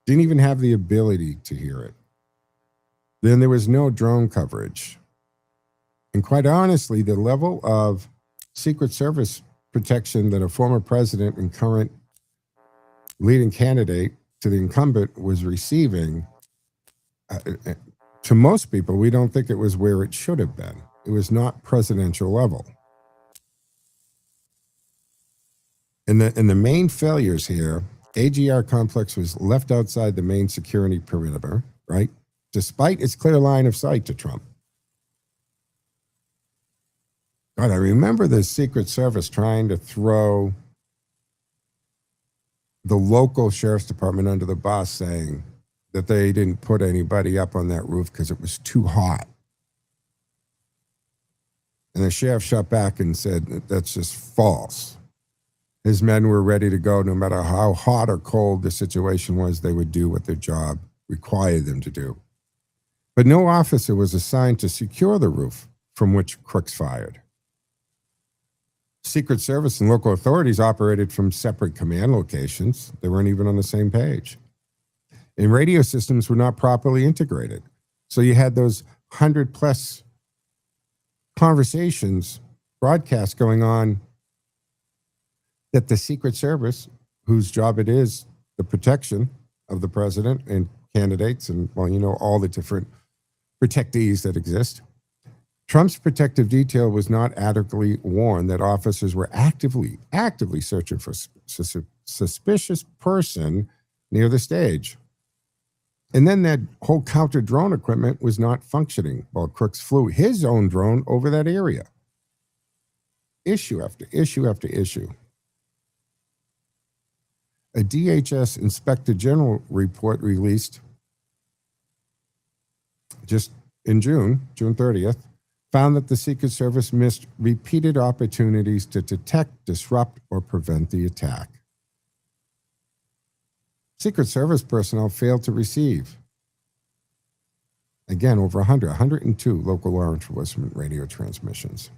didn't even have the ability to hear it. Then there was no drone coverage. And quite honestly, the level of Secret Service protection that a former president and current leading candidate to the incumbent was receiving, to most people, we don't think it was where it should have been. It was not presidential level. And the main failures here, AGR complex was left outside the main security perimeter, right? despite its clear line of sight to Trump. God, I remember the Secret Service trying to throw the local sheriff's department under the bus, saying that they didn't put anybody up on that roof because it was too hot. And the sheriff shot back and said that that's just false. His men were ready to go no matter how hot or cold the situation was. They would do what their job required them to do. But no officer was assigned to secure the roof from which crooks fired. Secret Service and local authorities operated from separate command locations. They weren't even on the same page. And radio systems were not properly integrated. So you had those 100+ conversations, broadcasts going on that the Secret Service, whose job it is the protection of the president and candidates and, well, you know, all the different protectees that exist. Trump's protective detail was not adequately warned that officers were actively searching for suspicious person near the stage. And then that whole counter drone equipment was not functioning while crooks flew his own drone over that area. Issue after issue after issue. A DHS Inspector General report released just in June 30th, found that the Secret Service missed repeated opportunities to detect, disrupt, or prevent the attack. Secret Service personnel failed to receive, again, over 102 local law enforcement radio transmissions.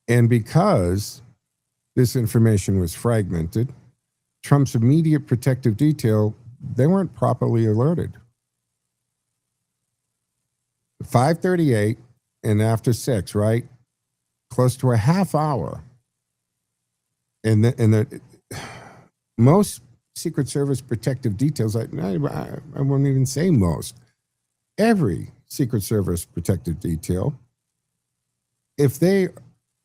And because this information was fragmented, Trump's immediate protective detail, they weren't properly alerted. 5:38 and after 6, right? Close to a half hour. And the most Secret Service protective details, I won't even say most, every Secret Service protective detail, if they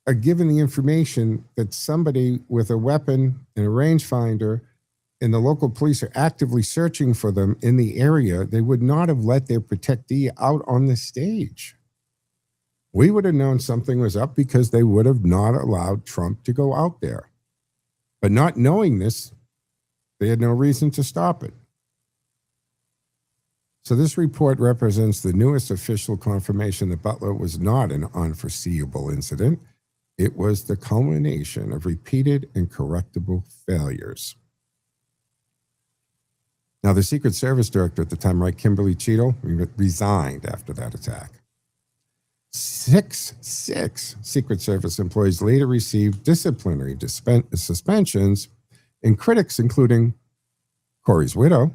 are given the information that somebody with a weapon and a rangefinder and the local police are actively searching for them in the area, they would not have let their protectee out on the stage. We would have known something was up because they would have not allowed Trump to go out there. But not knowing this, they had no reason to stop it. So this report represents the newest official confirmation that Butler was not an unforeseeable incident. It was the culmination of repeated and correctable failures. Now, the Secret Service director at the time, right, Kimberly Cheadle, resigned after that attack. Six Secret Service employees later received disciplinary suspensions, and critics, including Corey's widow,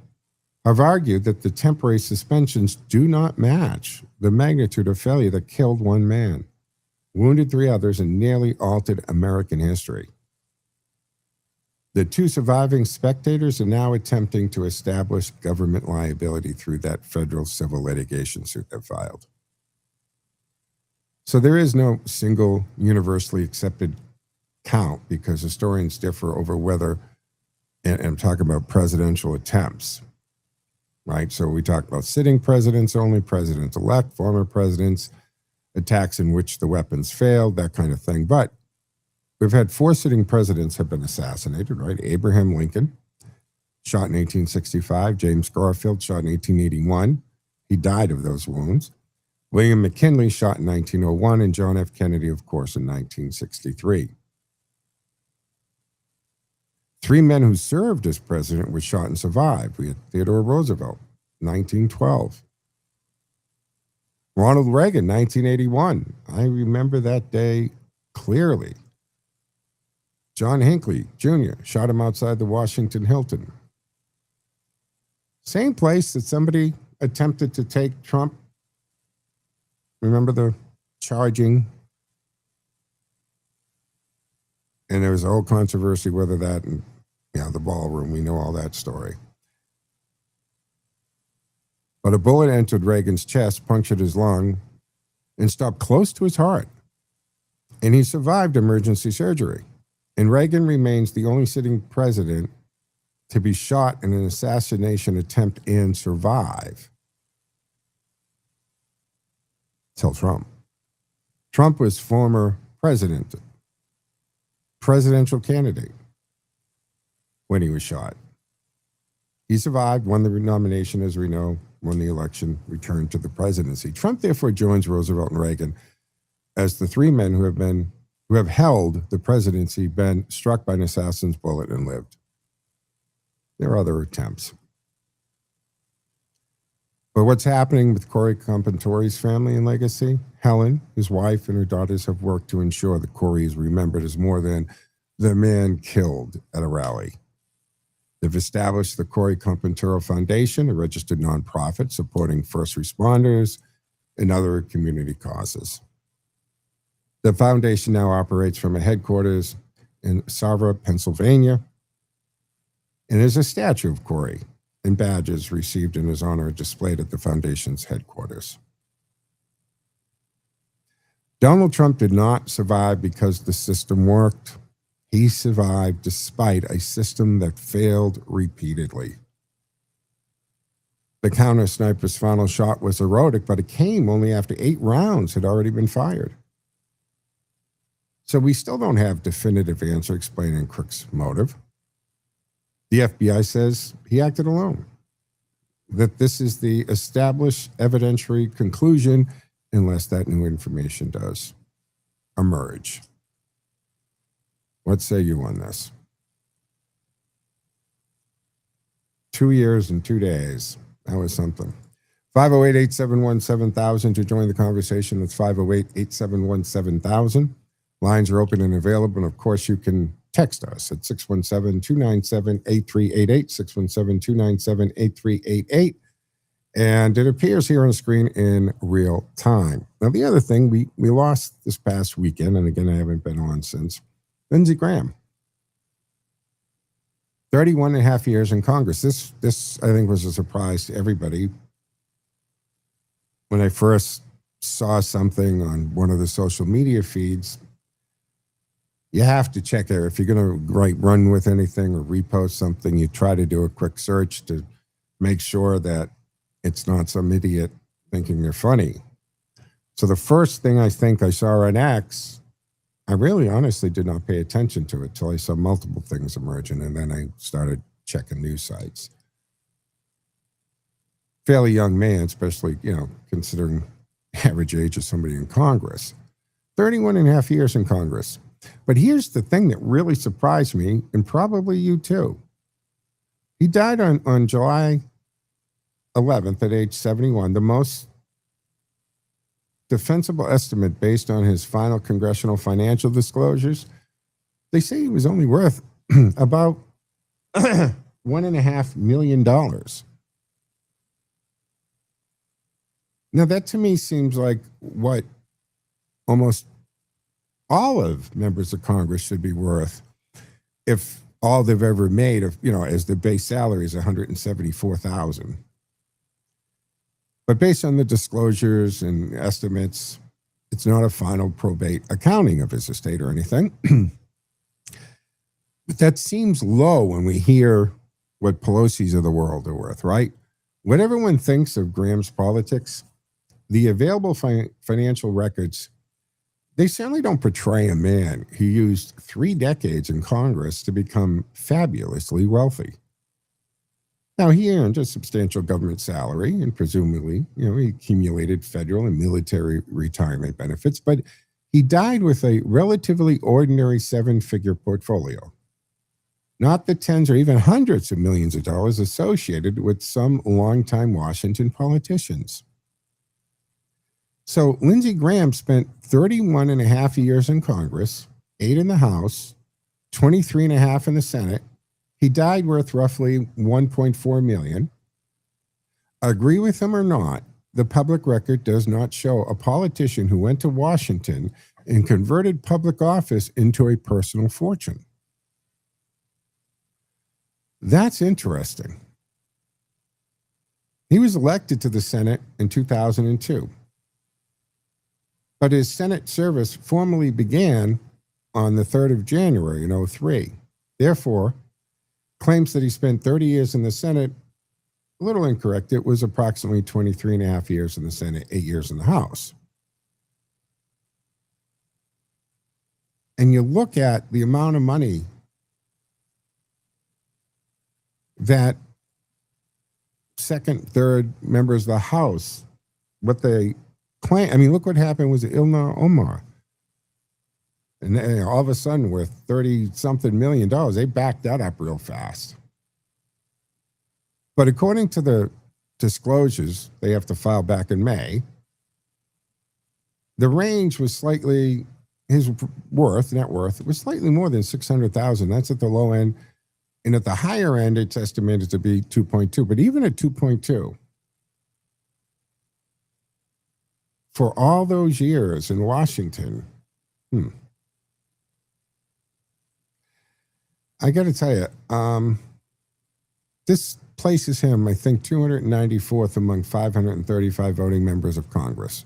have argued that the temporary suspensions do not match the magnitude of failure that killed one man, wounded 3 others, and nearly altered American history. The 2 surviving spectators are now attempting to establish government liability through that federal civil litigation suit they filed. So there is no single universally accepted count because historians differ over whether, and I'm talking about presidential attempts, right? So we talk about sitting presidents only, president-elect, former presidents, attacks in which the weapons failed, that kind of thing. But we've had 4 sitting presidents have been assassinated, right? Abraham Lincoln, shot in 1865. James Garfield, shot in 1881. He died of those wounds. William McKinley, shot in 1901. And John F. Kennedy, of course, in 1963. 3 men who served as president were shot and survived. We had Theodore Roosevelt, 1912. Ronald Reagan, 1981. I remember that day clearly. John Hinckley Jr. shot him outside the Washington Hilton. Same place that somebody attempted to take Trump. Remember the charging? And there was a whole controversy whether that, and the ballroom, we know all that story. But a bullet entered Reagan's chest, punctured his lung, and stopped close to his heart. And he survived emergency surgery. And Reagan remains the only sitting president to be shot in an assassination attempt and survive. Tell Trump. Trump was former presidential candidate when he was shot. He survived, won the nomination, as we know, won the election, returned to the presidency. Trump therefore joins Roosevelt and Reagan as the three men who have held the presidency, been struck by an assassin's bullet and lived. There are other attempts. But what's happening with Corey Comperatore family and legacy? Helen, his wife, and her daughters have worked to ensure that Corey is remembered as more than the man killed at a rally. They've established the Corey Comperatore Foundation, a registered nonprofit supporting first responders and other community causes. The foundation now operates from a headquarters in Savra, Pennsylvania, and there's a statue of Corey and badges received in his honor displayed at the foundation's headquarters. Donald Trump did not survive because the system worked. He survived despite a system that failed repeatedly. The counter sniper's final shot was heroic, but it came only after 8 rounds had already been fired. So we still don't have definitive answer explaining Crook's motive. The FBI says he acted alone, that this is the established evidentiary conclusion unless that new information does emerge. What say you on this? 2 years and 2 days. That was something. 508-871-7000 to join the conversation. It's 508-871-7000. Lines are open and available. And of course, you can text us at 617-297-8388, 617-297-8388. And it appears here on the screen in real time. Now, the other thing, we lost this past weekend, and again, I haven't been on since, Lindsey Graham. 31 and a half years in Congress. This I think, was a surprise to everybody. When I first saw something on one of the social media feeds, you have to check it. If you're going to run with anything or repost something, you try to do a quick search to make sure that it's not some idiot thinking they're funny. So the first thing I think I saw on X, I really honestly did not pay attention to it till I saw multiple things emerging, and then I started checking news sites. Fairly young man, especially, considering average age of somebody in Congress. 31 and a half years in Congress. But here's the thing that really surprised me, and probably you too. He died on July 11th at age 71, the most defensible estimate based on his final congressional financial disclosures. They say he was only worth about $1.5 million. Now, that to me seems like what almost all of members of Congress should be worth if all they've ever made as the base salary is $174,000. But based on the disclosures and estimates, it's not a final probate accounting of his estate or anything. But that seems low when we hear what Pelosi's of the world are worth, right? What everyone thinks of Graham's politics, the available financial records, they certainly don't portray a man who used 3 decades in Congress to become fabulously wealthy. Now, he earned a substantial government salary and presumably, he accumulated federal and military retirement benefits, but he died with a relatively ordinary 7-figure portfolio, not the tens or even hundreds of millions of dollars associated with some longtime Washington politicians. So Lindsey Graham spent 31 and a half years in Congress, 8 in the House, 23 and a half in the Senate. He died worth roughly $1.4 million. Agree with him or not, the public record does not show a politician who went to Washington and converted public office into a personal fortune. That's interesting. He was elected to the Senate in 2002. But his Senate service formally began on the 3rd of January in 2003. Therefore, claims that he spent 30 years in the Senate. A little incorrect. It was approximately 23 and a half years in the Senate, 8 years in the House. And you look at the amount of money that second, third members of the House, what they claim. I mean, look what happened with Ilhan Omar. And then all of a sudden, with $30-something million, they backed that up real fast. But according to the disclosures they have to file back in May, the range was slightly, his net worth was slightly more than $600,000. That's at the low end. And at the higher end, it's estimated to be 2.2. But even at 2.2, for all those years in Washington, I got to tell you, this places him, I think, 294th among 535 voting members of Congress,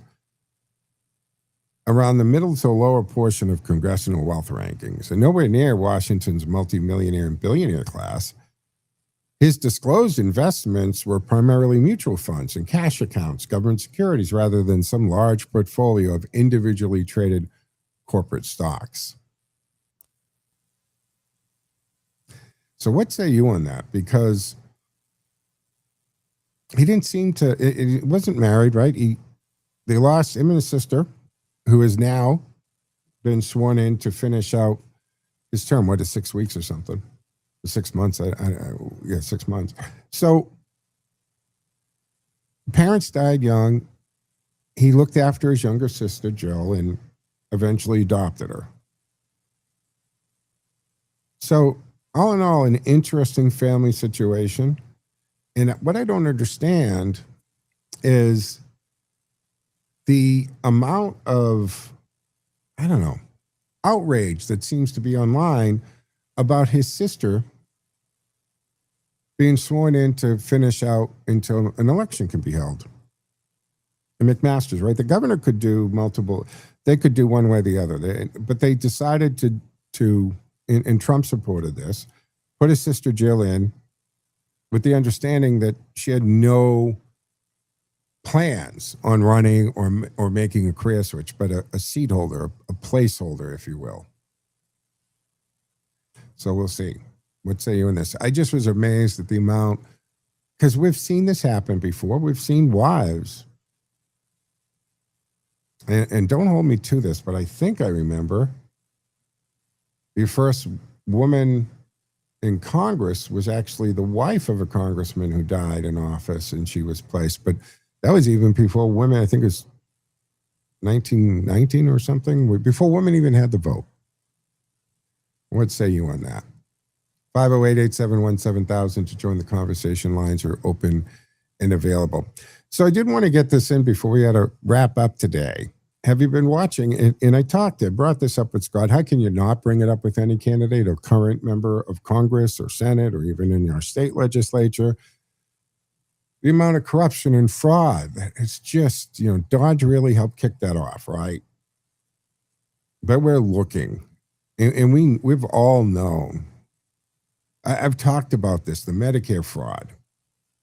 around the middle to lower portion of congressional wealth rankings, and nowhere near Washington's multimillionaire and billionaire class. His disclosed investments were primarily mutual funds and cash accounts, government securities, rather than some large portfolio of individually traded corporate stocks. So what say you on that? Because he didn't seem to, it wasn't married, right? They lost him and his sister, who has now been sworn in to finish out his term. What is 6 weeks or something? 6 months. 6 months. So parents died young. He looked after his younger sister, Jill, and eventually adopted her. So all in all, an interesting family situation. And what I don't understand is the amount of, outrage that seems to be online about his sister being sworn in to finish out until an election can be held. And McMaster's, right? The governor could do multiple, they could do one way or the other. But they decided to, and Trump supported this, put his sister Jill in with the understanding that she had no plans on running or making a career switch, but a seat holder, a placeholder, if you will. So we'll see. What say you in this? I just was amazed at the amount, because we've seen this happen before. We've seen wives, and don't hold me to this, but I think I remember the first woman in Congress was actually the wife of a congressman who died in office, and she was placed. But that was even before women, I think it was 1919 or something, before women even had the vote. What say you on that? 508-871-7000 to join the conversation. Lines are open and available. So I did want to get this in before we had to wrap up today. Have you been watching? And I brought this up with Scott. How can you not bring it up with any candidate or current member of Congress or Senate or even in our state legislature? The amount of corruption and fraud, it's just, Dodge really helped kick that off, right? But we're looking, and we've all known. I've talked about this, the Medicare fraud.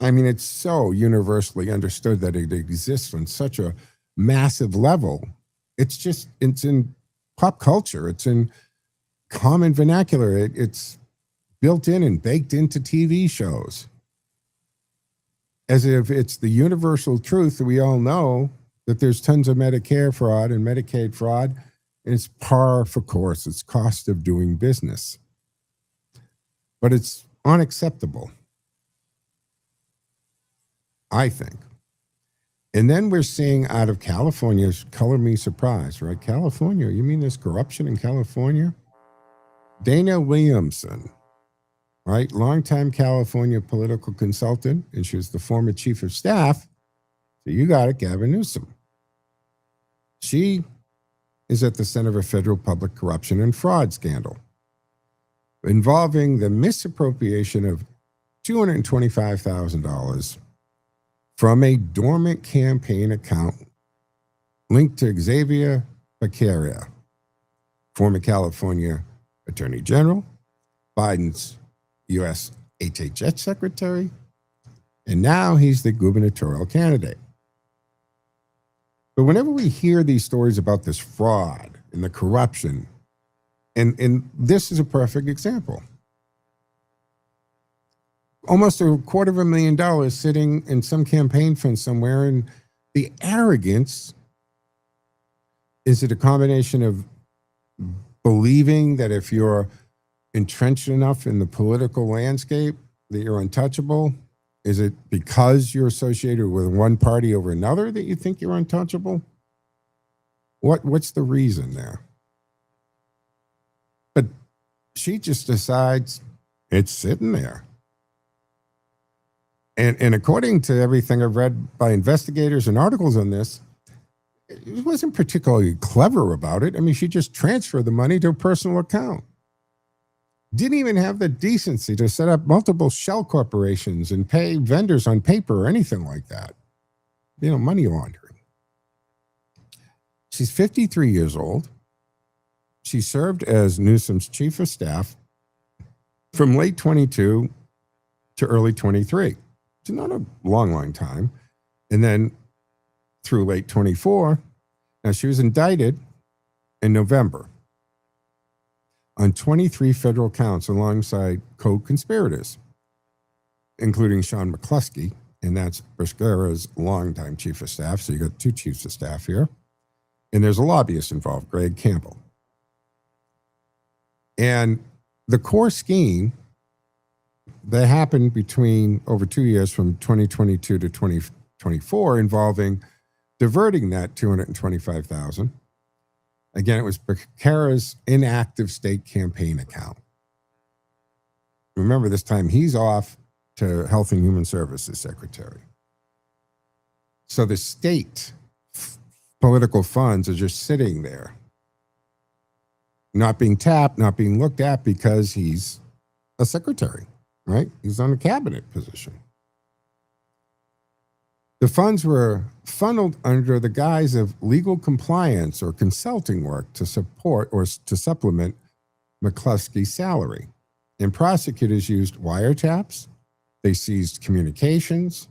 I mean, it's so universally understood that it exists on such a massive level. It's in pop culture. It's in common vernacular. It's built in and baked into TV shows, as if it's the universal truth that we all know that there's tons of Medicare fraud and Medicaid fraud, and it's par for course. It's cost of doing business. But it's unacceptable, I think. And then we're seeing out of California, color me surprised, right? California, you mean there's corruption in California? Dana Williamson, right? Longtime California political consultant, and she was the former chief of staff. So you got it, Gavin Newsom. She is at the center of a federal public corruption and fraud scandal involving the misappropriation of $225,000 from a dormant campaign account linked to Xavier Becerra, former California Attorney General, Biden's U.S. HHS secretary, and now he's the gubernatorial candidate. But whenever we hear these stories about this fraud and the corruption, and this is a perfect example. Almost $250,000 sitting in some campaign fund somewhere, and the arrogance, is it a combination of believing that if you're entrenched enough in the political landscape that you're untouchable? Is it because you're associated with one party over another that you think you're untouchable? What's the reason there? But she just decides it's sitting there. And according to everything I've read by investigators and articles on this, it wasn't particularly clever about it. I mean, she just transferred the money to a personal account. Didn't even have the decency to set up multiple shell corporations and pay vendors on paper or anything like that. You know, money laundering. She's 53 years old. She served as Newsom's chief of staff from late 22 to early 23. It's not a long time. And then through late 24, now she was indicted in November on 23 federal counts alongside co-conspirators, including Sean McCluskey, and that's Becerra's longtime chief of staff. So you got two chiefs of staff here. And there's a lobbyist involved, Greg Campbell. And the core scheme that happened between over 2 years from 2022 to 2024 involving diverting that $225,000. Again, it was Becerra's inactive state campaign account. Remember, this time he's off to Health and Human Services Secretary. So the state political funds are just sitting there, not being tapped, not being looked at because he's a secretary, right? He's on a cabinet position. The funds were funneled under the guise of legal compliance or consulting work to support or to supplement McCluskey's salary. And prosecutors used wiretaps, they seized communications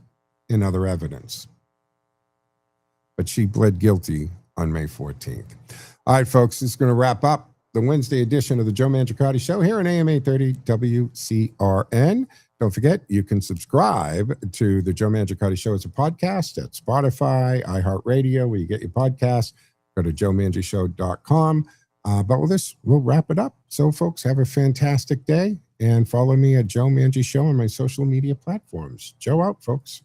and other evidence. But she pled guilty on May 14th. All right, folks, this is going to wrap up the Wednesday edition of the Joe Mangiacotti Show here on AM 830 WCRN. Don't forget, you can subscribe to the Joe Mangiacotti Show as a podcast at Spotify, iHeartRadio, where you get your podcasts. Go to joemangishow.com. But with this, we'll wrap it up. So, folks, have a fantastic day and follow me at Joe Mangi Show on my social media platforms. Joe out, folks.